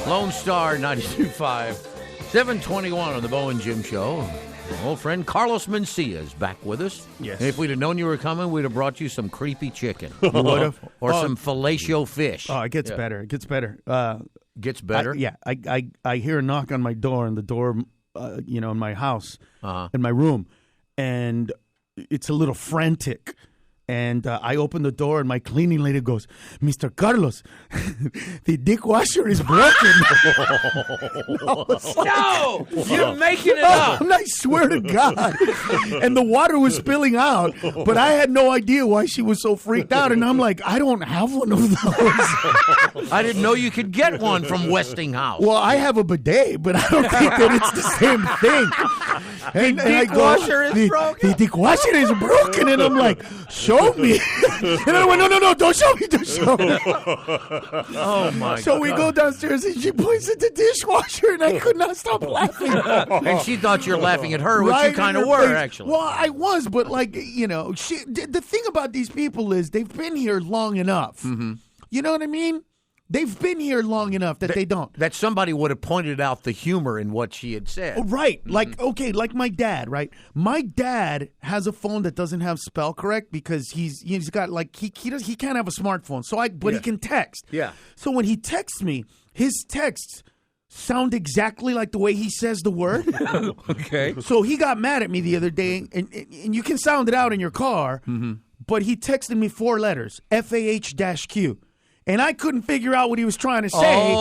Lone Star 92.5, 721 on the Bo and Jim Show. Our old friend Carlos Mencia is back with us. Yes. And if we'd have known you were coming, we'd have brought you some creepy chicken. You would have? Or some fellatio fish. Oh, it gets better. It gets better. Gets better? I hear a knock on my door, in my house, in my room, and it's a little frantic. And I open the door, and my cleaning lady goes, "Mr. Carlos, the dick washer is broken." No! You're making it up! I swear to God. And the water was spilling out, but I had no idea why she was so freaked out. And I'm like, I don't have one of those. I didn't know you could get one from Westinghouse. Well, I have a bidet, but I don't think that it's the same thing. The dick washer is broken? The dick washer is broken. And I'm like, show me. And I went, no, don't show me. Oh, my God. So we go downstairs, and she points at the dishwasher, and I could not stop laughing. And she thought you were laughing at her, which you kind of were, actually. Well, I was, but the thing about these people is they've been here long enough. Mm-hmm. You know what I mean? They've been here long enough that they don't. That somebody would have pointed out the humor in what she had said. Right. Mm-hmm. Like my dad, right? My dad has a phone that doesn't have spell correct because he's got he can't have a smartphone. But he can text. Yeah. So when he texts me, his texts sound exactly like the way he says the word. Okay. So he got mad at me the other day, and you can sound it out in your car, but he texted me 4 letters, FAH-Q. And I couldn't figure out what he was trying to say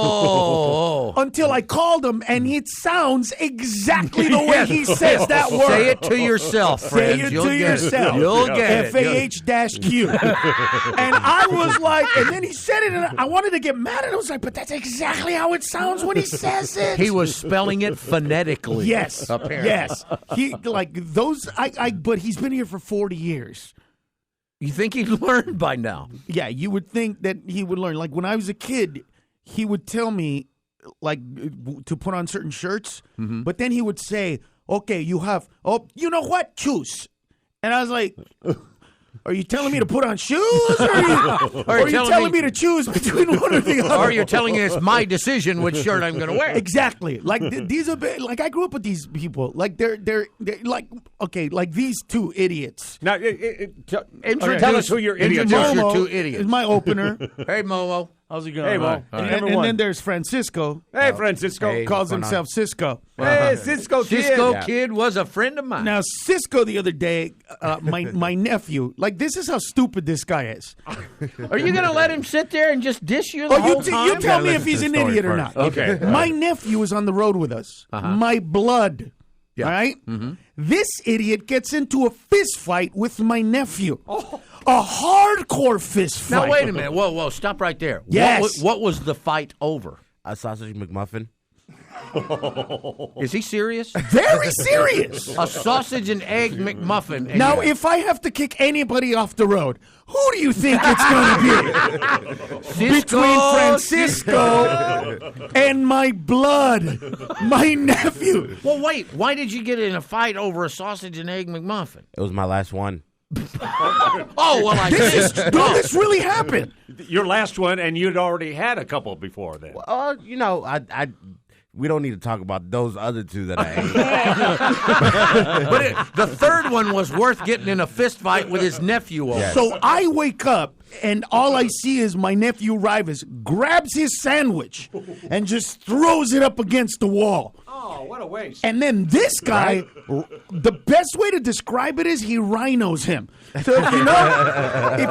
until I called him, and it sounds exactly the way he says that word. Say it to yourself, friends. Say it to yourself. You'll get it. FAH-Q. And I was like, and then he said it, and I wanted to get mad, and I was like, but that's exactly how it sounds when he says it. He was spelling it phonetically. Yes. Apparently. Yes. But he's been here for 40 years. You think he'd learn by now? Yeah, you would think that he would learn. Like when I was a kid, he would tell me to put on certain shirts, but then he would say, "Okay, you know what? Choose." And I was like, "Are you telling me to put on shoes, or are you telling me to choose between one or the other?" Or you're telling me it's my decision which shirt I'm going to wear? Exactly. Like these are I grew up with these people. Like they're like these 2 idiots. Now, tell us who your idiots Introduce are. your 2 idiots. Is my opener. Hey, Momo. How's it going? Hey, Mo. And then there's Francisco. Hey, Francisco. Hey, calls himself Cisco. Hey, Cisco Kid. Cisco Kid was a friend of mine. Now, Cisco the other day, my nephew, this is how stupid this guy is. Are you going to let him sit there and just dish you the whole time? You tell me if he's an idiot or not. Okay. My nephew is on the road with us. My blood. Yeah. All right? Mm-hmm. This idiot gets into a fist fight with my nephew. A hardcore fist fight. Now, wait a minute. Whoa, stop right there. Yes. What was the fight over? A sausage McMuffin. Is he serious? Very serious. A sausage and egg McMuffin. Now, if I have to kick anybody off the road, who do you think it's going to be? Between Francisco and my blood, my nephew. Well, wait. Why did you get in a fight over a sausage and egg McMuffin? It was my last one. This really happened. Your last one, and you'd already had a couple before then. We don't need to talk about those other 2 that I ate. But the third one was worth getting in a fist fight with his nephew over. Yes. So I wake up, and all I see is my nephew Rivas grabs his sandwich and just throws it up against the wall. Oh, what a waste. And then this guy, the best way to describe it is he rhinos him. So if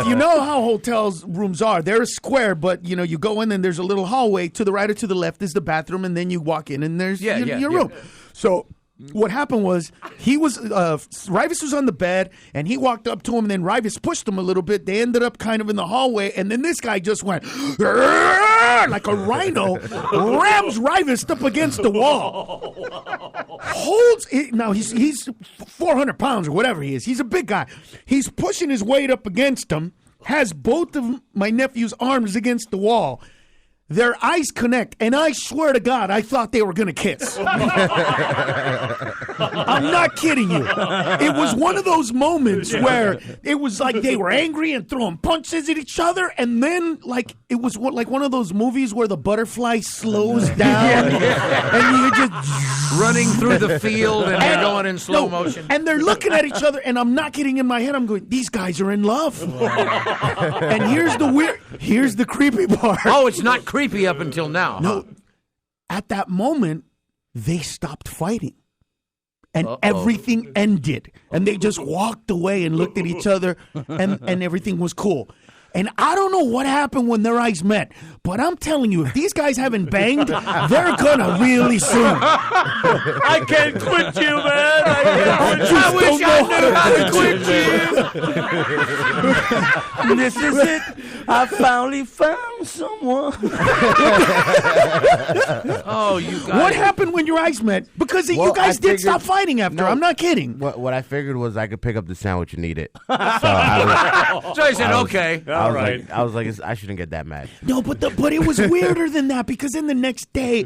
you know how hotels rooms are, they're a square, but you go in and there's a little hallway. To the right or to the left is the bathroom, and then you walk in and there's your room. So what happened was Rivas was on the bed, and he walked up to him, and then Rivas pushed him a little bit. They ended up kind of in the hallway, and then this guy just went like a rhino, rams Rivas up against the wall. Now he's 400 pounds or whatever he is. He's a big guy. He's pushing his weight up against him, has both of my nephew's arms against the wall. Their eyes connect, and I swear to God, I thought they were going to kiss. I'm not kidding you. It was one of those moments where it was like they were angry and throwing punches at each other, and then like it was like one of those movies where the butterfly slows down and you just running through the field and they're going in slow motion. And they're looking at each other, and I'm not kidding. In my head, I'm going, these guys are in love. And here's the creepy part. Oh, it's not creepy up until now. No, at that moment, they stopped fighting. And everything ended. And they just walked away and looked at each other, and everything was cool. And I don't know what happened when their eyes met, but I'm telling you, if these guys haven't banged, they're gonna really soon. I can't quit you, man. I wish I knew how to quit you. This is it. I finally found someone. Oh, you guys. What happened when your eyes met? Because you guys did stop fighting after. No, I'm not kidding. What I figured was I could pick up the sandwich and eat it. So I said, okay. All right. I was like, I shouldn't get that mad. No, but it was weirder than that, because then the next day,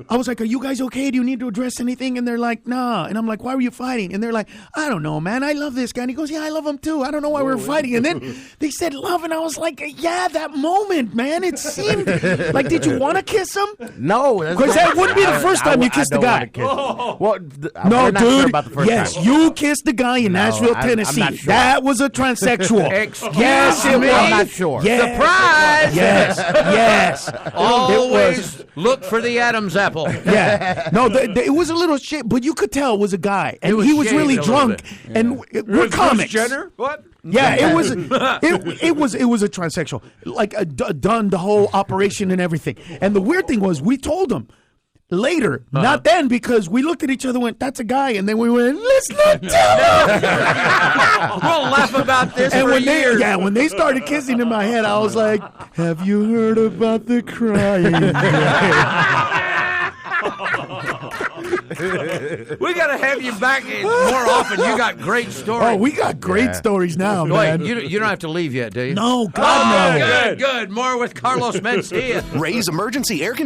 I was like, are you guys okay? Do you need to address anything? And they're like, nah. And I'm like, why were you fighting? And they're like, I don't know, man. I love this guy. And he goes, yeah, I love him too. I don't know why we were fighting. And then they said love, and I was like, yeah, that moment, man. It seemed like, did you want to kiss him? No. Because that wouldn't be the first time you kissed the guy. Well, No, we're not dude. sure about the first Yes, time. you kissed the guy in Nashville, I'm Tennessee. not sure. That was a transsexual. Yes, it me? was. I'm not sure. Yes. Surprise! Yes. Always look for the Adam's apple. Yeah. No, it was a little shit, but you could tell it was a guy, and was he was shaved really a little drunk. bit. And we're comics. Jenner? What? Yeah, it was a transsexual, like done the whole operation and everything. And the weird thing was, we told him later, not then, because we looked at each other and went, that's a guy, and then we went, let's not tell him. We'll laugh about this And for when years. when they started kissing in my head, I was like, have you heard about the crying guy? We got to have you back more often. You got great stories. Oh, we got great stories now, man. Wait, you don't have to leave yet, do you? No, God, no. Good. More with Carlos Mencia. Ray's Emergency Air Conditioning.